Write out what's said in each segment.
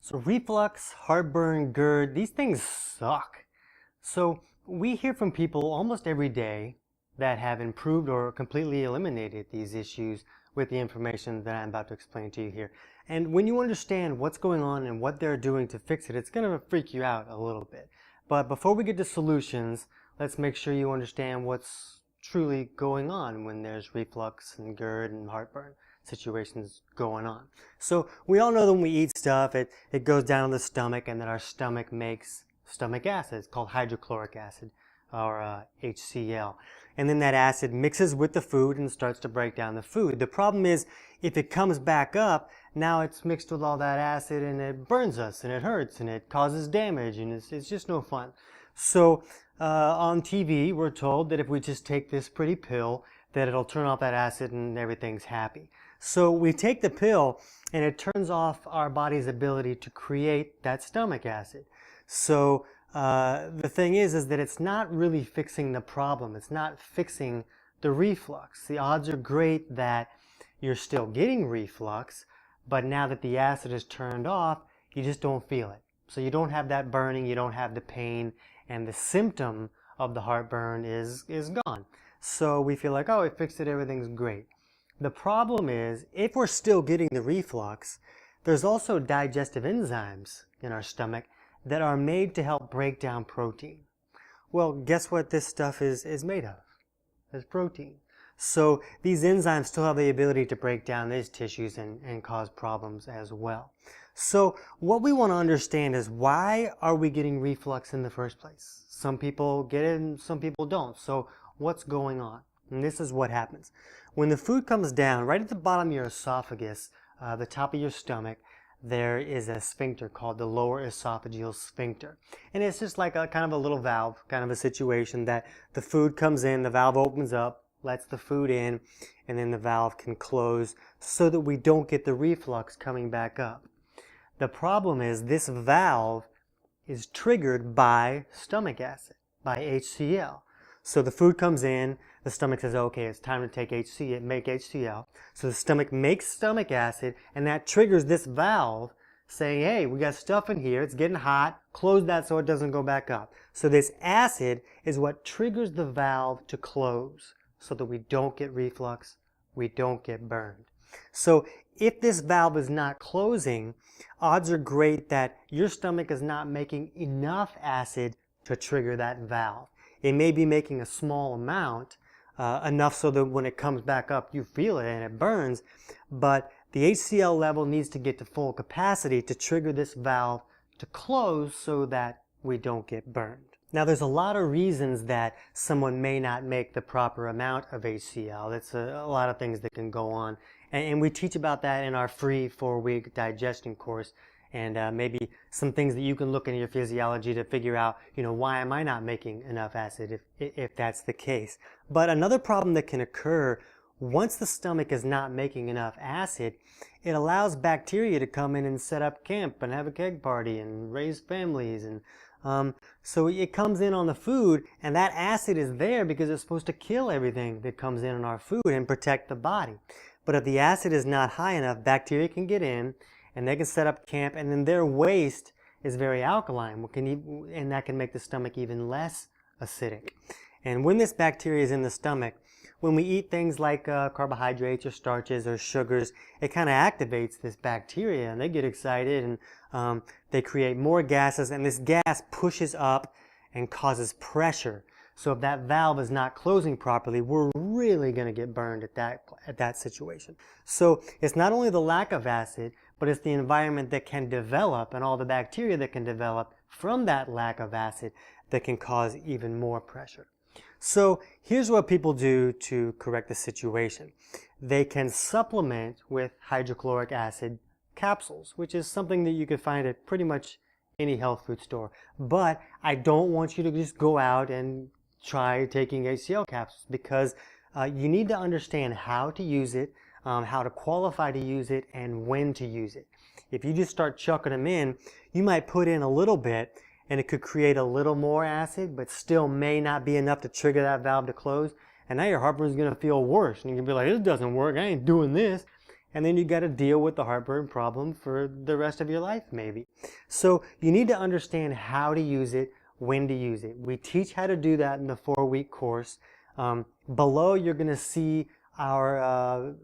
So reflux, heartburn, GERD, these things suck. So we hear from people almost every day that have improved or completely eliminated these issues with the information that I'm about to explain to you here. And when you understand what's going on and what they're doing to fix it, it's going to freak you out a little bit. But before we get to solutions, let's make sure you understand what's truly going on when there's reflux and GERD and heartburn situations going on. So we all know that when we eat stuff, it goes down to the stomach, and that our stomach makes stomach acid. It's called hydrochloric acid, or HCl. And then that acid mixes with the food and starts to break down the food. The problem is, if it comes back up, now it's mixed with all that acid and it burns us and it hurts and it causes damage, and it's just no fun. So on TV, we're told that if we just take this pretty pill, that it'll turn off that acid and everything's happy. So we take the pill and it turns off our body's ability to create that stomach acid. So the thing is that it's not really fixing the problem. It's not fixing the reflux. The odds are great that you're still getting reflux, but now that the acid is turned off, you just don't feel it. So you don't have that burning, you don't have the pain, and the symptom of the heartburn is gone. So we feel like, oh, we fixed it, everything's great. The problem is, if we're still getting the reflux, there's also digestive enzymes in our stomach that are made to help break down protein. Well, guess what this stuff is made of? It's protein. So these enzymes still have the ability to break down these tissues and cause problems as well. So what we want to understand is, why are we getting reflux in the first place? Some people get it and some people don't. So what's going on? And this is what happens. When the food comes down, right at the bottom of your esophagus, the top of your stomach, there is a sphincter called the lower esophageal sphincter. And it's just like a kind of a little valve, kind of a situation that the food comes in, the valve opens up, lets the food in, and then the valve can close so that we don't get the reflux coming back up. The problem is, this valve is triggered by stomach acid, by HCl. So the food comes in, the stomach says, okay, it's time to take make HCl. So the stomach makes stomach acid, and that triggers this valve saying, hey, we got stuff in here, it's getting hot, close that so it doesn't go back up. So this acid is what triggers the valve to close so that we don't get reflux, we don't get burned. So if this valve is not closing, odds are great that your stomach is not making enough acid to trigger that valve. It may be making a small amount, enough so that when it comes back up you feel it and it burns, but the HCl level needs to get to full capacity to trigger this valve to close so that we don't get burned. Now, there's a lot of reasons that someone may not make the proper amount of HCl. It's a lot of things that can go on, and we teach about that in our free 4-week digestion course. And maybe some things that you can look into your physiology to figure out, why am I not making enough acid if that's the case. But another problem that can occur once the stomach is not making enough acid, it allows bacteria to come in and set up camp and have a keg party and raise families. And so it comes in on the food, and that acid is there because it's supposed to kill everything that comes in on our food and protect the body. But if the acid is not high enough, bacteria can get in, and they can set up camp, and then their waste is very alkaline, and that can make the stomach even less acidic. And when this bacteria is in the stomach, when we eat things like carbohydrates or starches or sugars, it kind of activates this bacteria, and they get excited, and they create more gases, and this gas pushes up and causes pressure. So if that valve is not closing properly, we're really going to get burned at that situation. So it's not only the lack of acid, but it's the environment that can develop and all the bacteria that can develop from that lack of acid that can cause even more pressure. So here's what people do to correct the situation. They can supplement with hydrochloric acid capsules, which is something that you can find at pretty much any health food store. But I don't want you to just go out and try taking HCl capsules, because you need to understand how to use it, how to qualify to use it, and when to use it. If you just start chucking them in, you might put in a little bit and it could create a little more acid, but still may not be enough to trigger that valve to close. And now your heartburn is going to feel worse, and you're going to be like, this doesn't work, I ain't doing this. and then you got to deal with the heartburn problem for the rest of your life maybe. So you need to understand how to use it, when to use it. We teach how to do that in the 4-week course. Below you're going to see our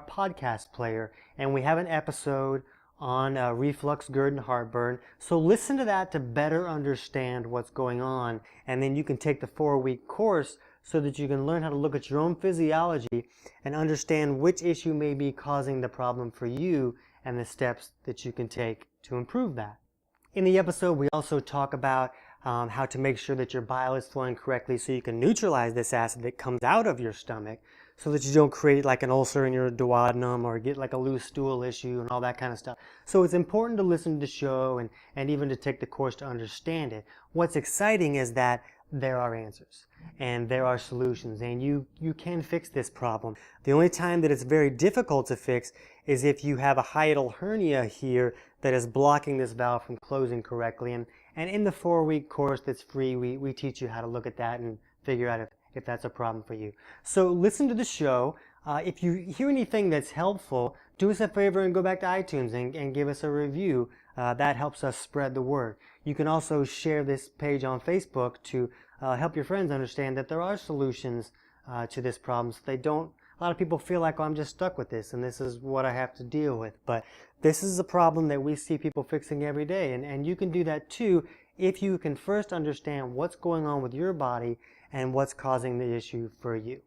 podcast player, and we have an episode on reflux, GERD, and heartburn. So listen to that to better understand what's going on, and then you can take the 4-week course so that you can learn how to look at your own physiology and understand which issue may be causing the problem for you and the steps that you can take to improve that. In the episode, we also talk about how to make sure that your bile is flowing correctly so you can neutralize this acid that comes out of your stomach, so that you don't create like an ulcer in your duodenum or get like a loose stool issue and all that kind of stuff. So it's important to listen to the show and even to take the course to understand it. What's exciting is that there are answers and there are solutions, and you can fix this problem. The only time that it's very difficult to fix is if you have a hiatal hernia here that is blocking this valve from closing correctly. And in the 4-week course that's free, we teach you how to look at that and figure out if that's a problem for you. So listen to the show. If you hear anything that's helpful, do us a favor and go back to iTunes and give us a review. That helps us spread the word. You can also share this page on Facebook to help your friends understand that there are solutions to this problem, so they don't. A lot of people feel like, oh, I'm just stuck with this and this is what I have to deal with. But this is a problem that we see people fixing every day, and you can do that too if you can first understand what's going on with your body and what's causing the issue for you.